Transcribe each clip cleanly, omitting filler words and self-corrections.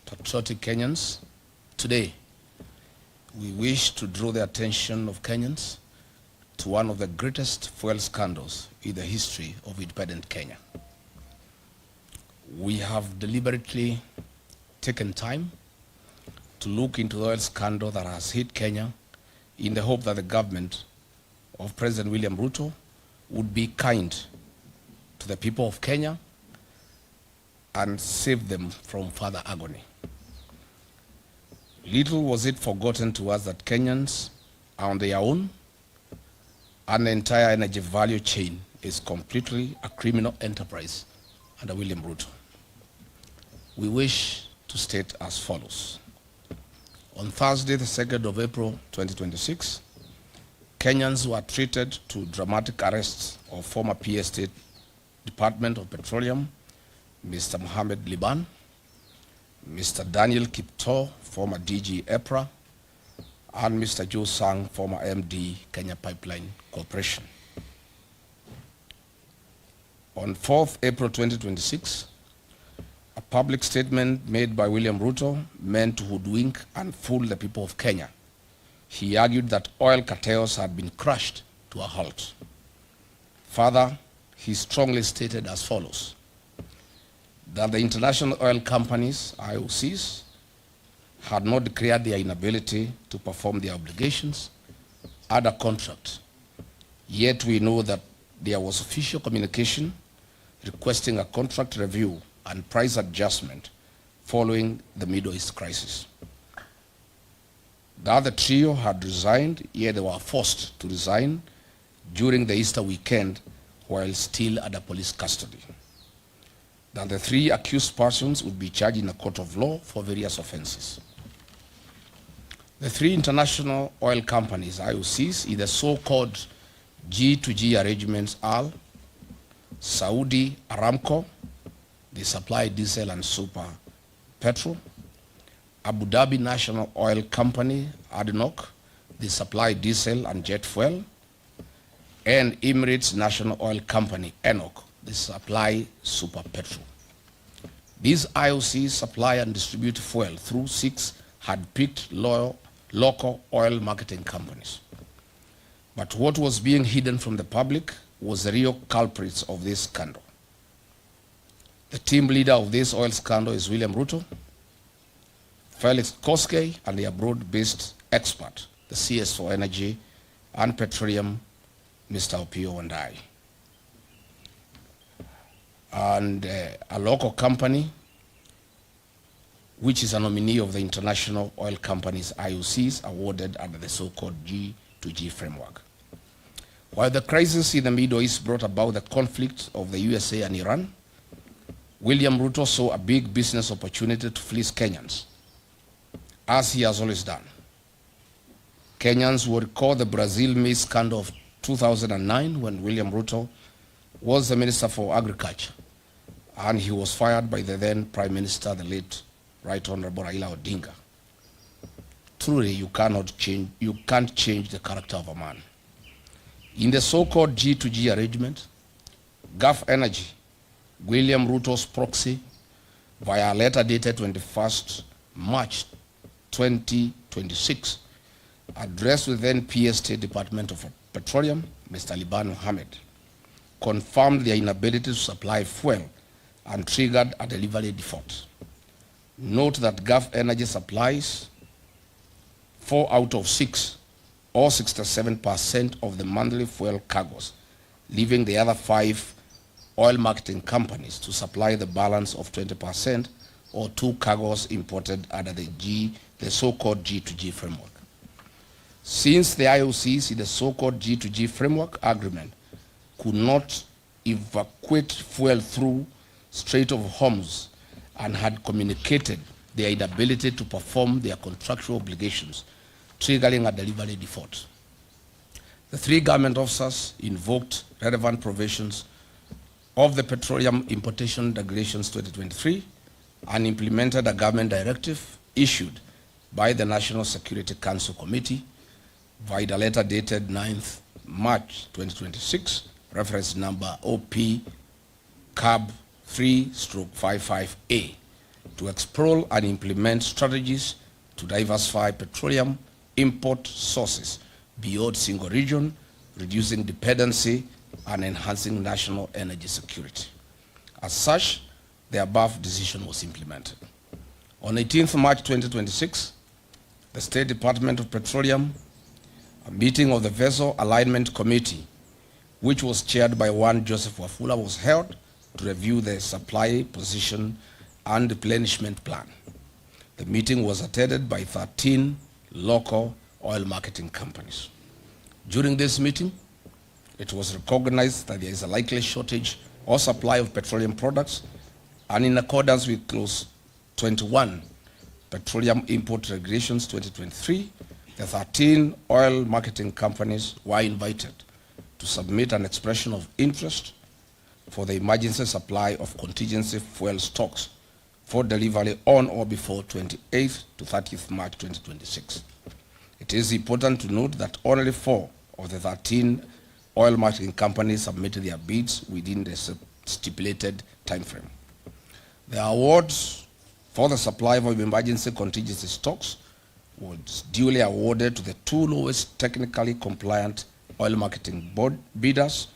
patriotic Kenyans, today we wish to draw the attention of Kenyans to one of the greatest fuel scandals in the history of independent Kenya. We have deliberately taken time to look into the oil scandal that has hit Kenya in the hope that the government of President William Ruto would be kind to the people of Kenya and save them from further agony. Little was it forgotten to us that Kenyans are on their own, and the entire energy value chain is completely a criminal enterprise under William Ruto. We wish to state as follows. On Thursday, the 2nd of April 2026, Kenyans were treated to dramatic arrests of former PA State Department of Petroleum, Mr. Mohamed Liban, Mr. Daniel Kipto, former DG EPRA, and Mr. Joe Sang, former MD, Kenya Pipeline Corporation. On 4th April 2026, a public statement made by William Ruto meant to hoodwink and fool the people of Kenya. He argued that oil cartels had been crushed to a halt. Further, he strongly stated as follows: that the international oil companies, IOCs, had not declared their inability to perform their obligations under contract. Yet we know that there was official communication requesting a contract review and price adjustment following the Middle East crisis. The other trio had resigned, yet they were forced to resign during the Easter weekend while still under police custody. That the three accused persons would be charged in a court of law for various offenses. The three international oil companies, IOCs, in the so-called G2G arrangements are Saudi Aramco, they supply diesel and super petrol; Abu Dhabi National Oil Company, ADNOC, they supply diesel and jet fuel; and Emirates National Oil Company, ENOC, they supply super petrol. These IOCs supply and distribute fuel through 6 hand-picked local oil marketing companies. But what was being hidden from the public was the real culprits of this scandal. The team leader of this oil scandal is William Ruto, Felix Koskei, and the abroad-based expert, the CS for Energy and Petroleum, Mr. Opiyo Wandayi. And a local company, which is a nominee of the international oil companies, IOCs, awarded under the so-called G2G framework. While the crisis in the Middle East brought about the conflict of the USA and Iran, William Ruto saw a big business opportunity to fleece Kenyans, as he has always done. Kenyans will recall the Brazil maize scandal of 2009 when William Ruto was the Minister for Agriculture, and he was fired by the then Prime Minister, the late Right Honorable Raila Odinga. Truly, you can't change the character of a man. In the so-called G2G arrangement, Gulf Energy, William Ruto's proxy, via a letter dated 21st March 2026, addressed the then PA State Department of Petroleum, Mr. Liban Mohamed, confirmed their inability to supply fuel and triggered a delivery default. Note that Gulf Energy supplies 4 out of 6, or 67% of the monthly fuel cargoes, leaving the other 5 oil marketing companies to supply the balance of 20%, or 2 cargoes imported under the so-called G2G framework. Since the IOCs in the so-called G2G framework agreement could not evacuate fuel through Strait of Hormuz and had communicated their inability to perform their contractual obligations, triggering a delivery default, the 3 government officers invoked relevant provisions of the Petroleum Importation Regulations 2023 and implemented a government directive issued by the National Security Council Committee via a letter dated 9th March 2026, reference number OP CAB 3/55A, to explore and implement strategies to diversify petroleum import sources beyond single region, reducing dependency and enhancing national energy security. As such, the above decision was implemented. On 18th March 2026, the State Department of Petroleum, a meeting of the Vessel Alignment Committee, which was chaired by one Joseph Wafula, was held to review the supply position and replenishment plan. The meeting was attended by 13 local oil marketing companies. During this meeting, it was recognized that there is a likely shortage or supply of petroleum products, and in accordance with Clause 21, Petroleum Import Regulations 2023, the 13 oil marketing companies were invited to submit an expression of interest for the emergency supply of contingency fuel stocks for delivery on or before 28th to 30th March 2026. It is important to note that only 4 of the 13 oil marketing companies submitted their bids within the stipulated timeframe. The awards for the supply of emergency contingency stocks was duly awarded to the 2 lowest technically compliant oil marketing board bidders,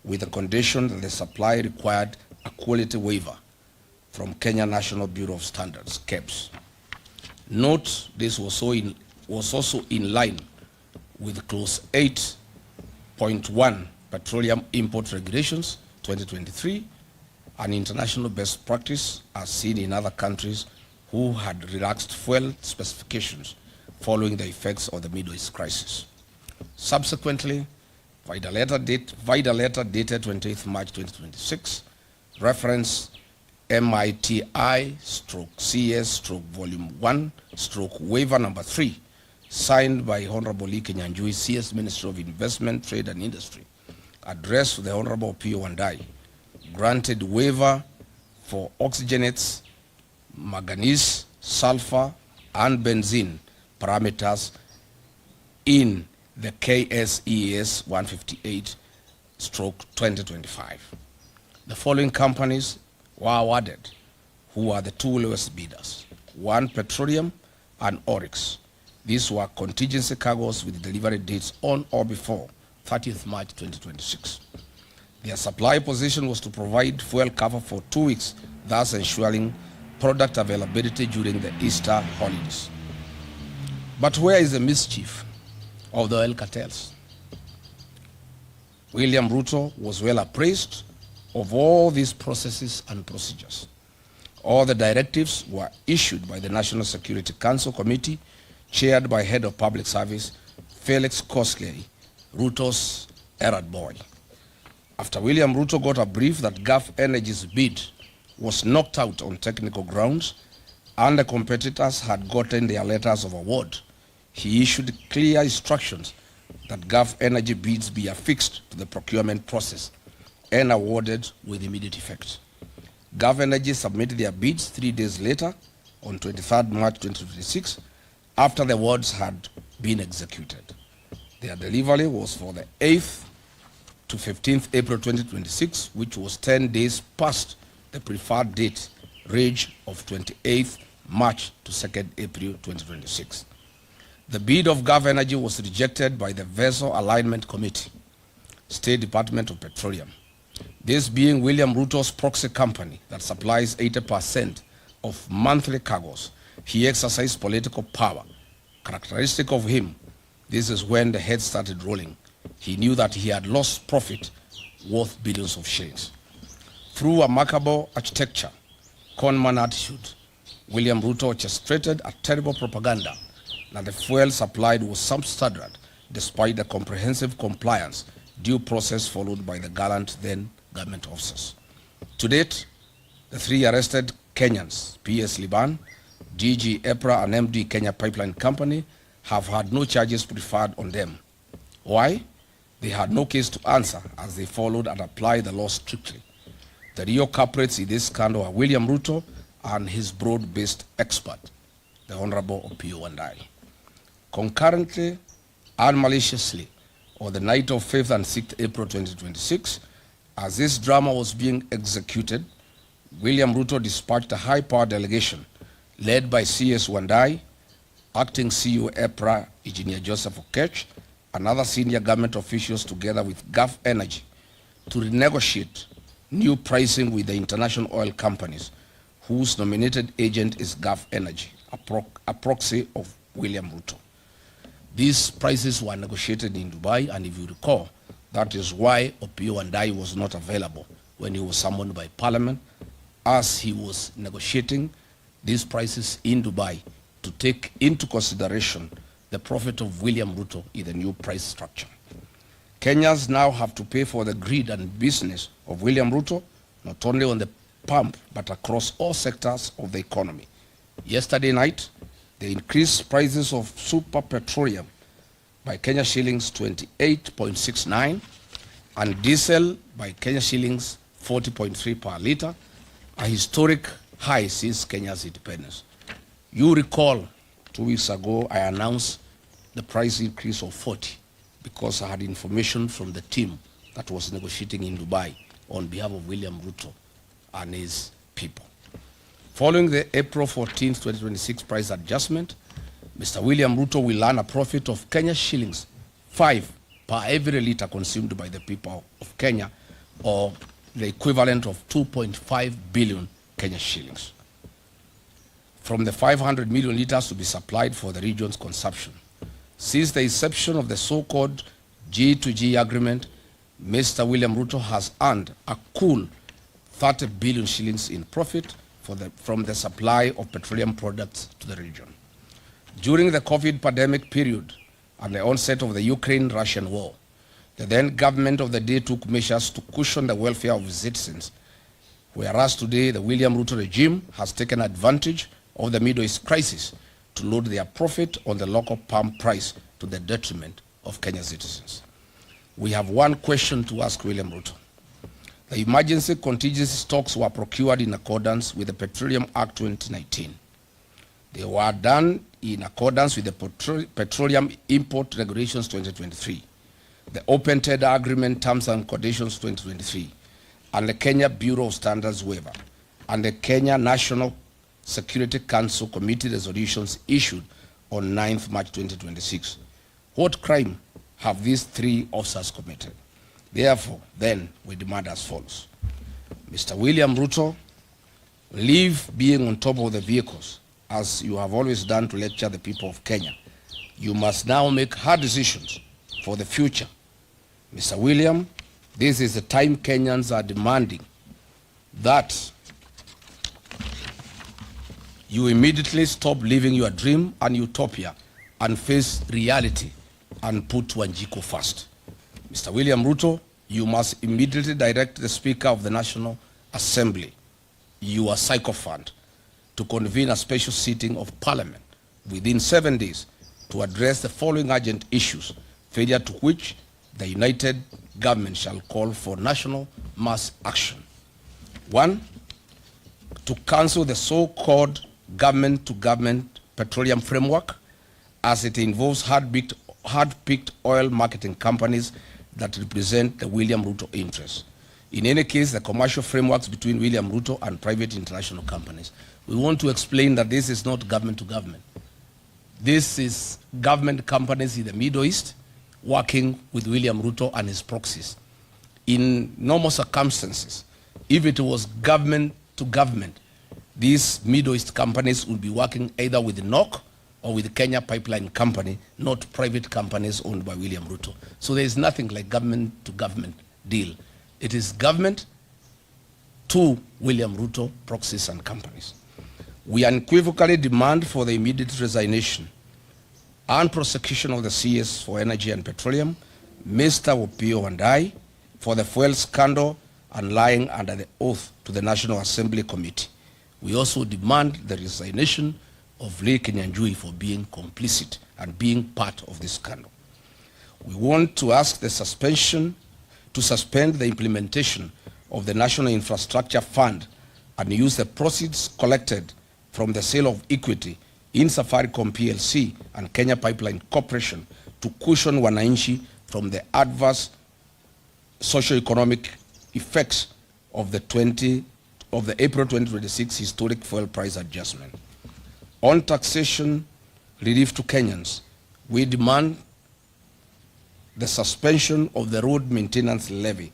with the condition that the supply required a quality waiver from Kenya National Bureau of Standards, KEBS. Note this was also in line with Clause 8.1 Petroleum Import Regulations 2023, an international best practice as seen in other countries who had relaxed fuel specifications following the effects of the Middle East crisis. Subsequently, Vida letter dated 28th March 2026, reference MITI/CS/Volume 1/Waiver Number 3, signed by Honorable Lee Kenyanjui, CS Minister of Investment, Trade and Industry, addressed to the Honorable P.O. Wandai, granted waiver for oxygenates, manganese, sulfur, and benzene parameters in the KSES 158/2025. The following companies were awarded, who are the 2 lowest bidders: 1 Petroleum and Oryx. These were contingency cargoes with delivery dates on or before 30th March 2026. Their supply position was to provide fuel cover for 2 weeks, thus ensuring product availability during the Easter holidays. But where is the mischief of the oil cartels? William Ruto was well appraised of all these processes and procedures. All the directives were issued by the National Security Council Committee, chaired by Head of Public Service Felix Koskei, Ruto's errand boy. After William Ruto got a brief that Gulf Energy's bid was knocked out on technical grounds and the competitors had gotten their letters of award, he issued clear instructions that Gulf Energy bids be affixed to the procurement process and awarded with immediate effect. Gulf Energy submitted their bids 3 days later, on 23rd March 2026, after the awards had been executed. Their delivery was for the 8th to 15th April 2026, which was 10 days past the preferred date range of 28th March to 2nd April 2026. The bid of Gulf Energy was rejected by the Vessel Alignment Committee, State Department of Petroleum. This being William Ruto's proxy company that supplies 80% of monthly cargoes. He exercised political power. Characteristic of him, this is when the head started rolling. He knew that he had lost profit worth billions of shillings. Through a remarkable architecture, conman attitude, William Ruto orchestrated a terrible propaganda that the fuel supplied was substandard, despite the comprehensive compliance due process followed by the gallant then government officers. To date, the 3 arrested Kenyans, PS Liban, DG EPRA and MD Kenya Pipeline Company, have had no charges preferred on them. Why? They had no case to answer, as they followed and applied the law strictly. The real culprits in this scandal are William Ruto and his broad-based expert, the Honorable P.O. Wandai. Concurrently and maliciously, on the night of 5th and 6th April 2026, as this drama was being executed, William Ruto dispatched a high-power delegation led by CS Wandai, Acting CEO EPRA, Engineer Joseph Okech, and other senior government officials together with Gulf Energy to renegotiate new pricing with the international oil companies whose nominated agent is Gulf Energy, a proxy of William Ruto. These prices were negotiated in Dubai, and if you recall, that is why Opiyo Wandayi was not available when he was summoned by Parliament, as he was negotiating these prices in Dubai to take into consideration the profit of William Ruto in the new price structure. Kenyans now have to pay for the greed and business of William Ruto, not only on the pump, but across all sectors of the economy. Yesterday night, they increased prices of super petroleum by Kenya shillings 28.69 and diesel by Kenya shillings 40.3 per litre, a historic high since Kenya's independence. You recall 2 weeks ago I announced the price increase of 40 because I had information from the team that was negotiating in Dubai on behalf of William Ruto and his people. Following the April 14, 2026 price adjustment, Mr. William Ruto will earn a profit of Kenya shillings 5 per every litre consumed by the people of Kenya, or the equivalent of 2.5 billion Kenya shillings, from the 500 million litres to be supplied for the region's consumption. Since the inception of the so-called G2G agreement, Mr. William Ruto has earned a cool 30 billion shillings in profit from the supply of petroleum products to the region. During the COVID pandemic period and the onset of the Ukraine-Russian war, the then government of the day took measures to cushion the welfare of citizens, whereas today the William Ruto regime has taken advantage of the Middle East crisis to load their profit on the local palm price to the detriment of Kenyan citizens. We have one question to ask William Ruto. The emergency contingency stocks were procured in accordance with the Petroleum Act 2019. They were done in accordance with the Petroleum Import Regulations 2023, the Open Tender Agreement Terms and Conditions 2023, and the Kenya Bureau of Standards waiver, and the Kenya National Security Council Committee resolutions issued on 9th March 2026. What crime have these three officers committed? Therefore, then, we demand as follows. Mr. William Ruto, leave being on top of the vehicles, as you have always done to lecture the people of Kenya. You must now make hard decisions for the future. Mr. William, this is the time Kenyans are demanding that you immediately stop living your dream and utopia and face reality and put Wanjiku first. Mr. William Ruto, you must immediately direct the Speaker of the National Assembly, your sycophant, to convene a special sitting of Parliament within 7 days to address the following urgent issues, failure to which the united government shall call for national mass action. 1, to cancel the so-called government-to-government petroleum framework, as it involves hard-picked oil marketing companies that represent the William Ruto interests. In any case, the commercial frameworks between William Ruto and private international companies. We want to explain that this is not government-to-government. This is government companies in the Middle East working with William Ruto and his proxies. In normal circumstances, if it was government-to-government, these Middle East companies would be working either with NOC or with the Kenya Pipeline Company, not private companies owned by William Ruto. So there is nothing like government-to-government deal. It is government to William Ruto, proxies and companies. We unequivocally demand for the immediate resignation and prosecution of the CS for Energy and Petroleum, Mr. Opiyo Wandayi, for the fuel scandal and lying under the oath to the National Assembly Committee. We also demand the resignation of Lee Kinyanjui for being complicit and being part of this scandal. We want to ask to suspend the implementation of the National Infrastructure Fund and use the proceeds collected from the sale of equity in Safaricom PLC and Kenya Pipeline Corporation to cushion wananchi from the adverse socio-economic effects of the of the April 2026 historic fuel price adjustment. On taxation relief to Kenyans, we demand the suspension of the road maintenance levy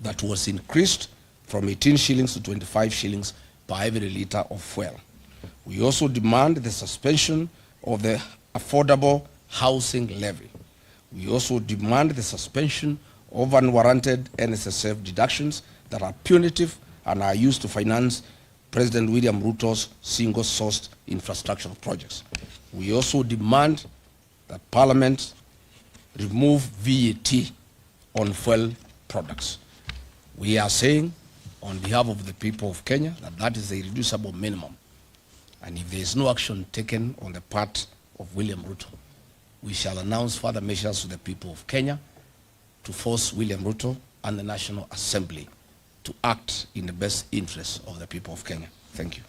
that was increased from 18 shillings to 25 shillings per every litre of fuel. We also demand the suspension of the affordable housing levy. We also demand the suspension of unwarranted NSSF deductions that are punitive and are used to finance President William Ruto's single-sourced infrastructure projects. We also demand that Parliament remove VAT on fuel products. We are saying on behalf of the people of Kenya that that is a reducible minimum. And if there is no action taken on the part of William Ruto, we shall announce further measures to the people of Kenya to force William Ruto and the National Assembly to act in the best interest of the people of Kenya. Thank you.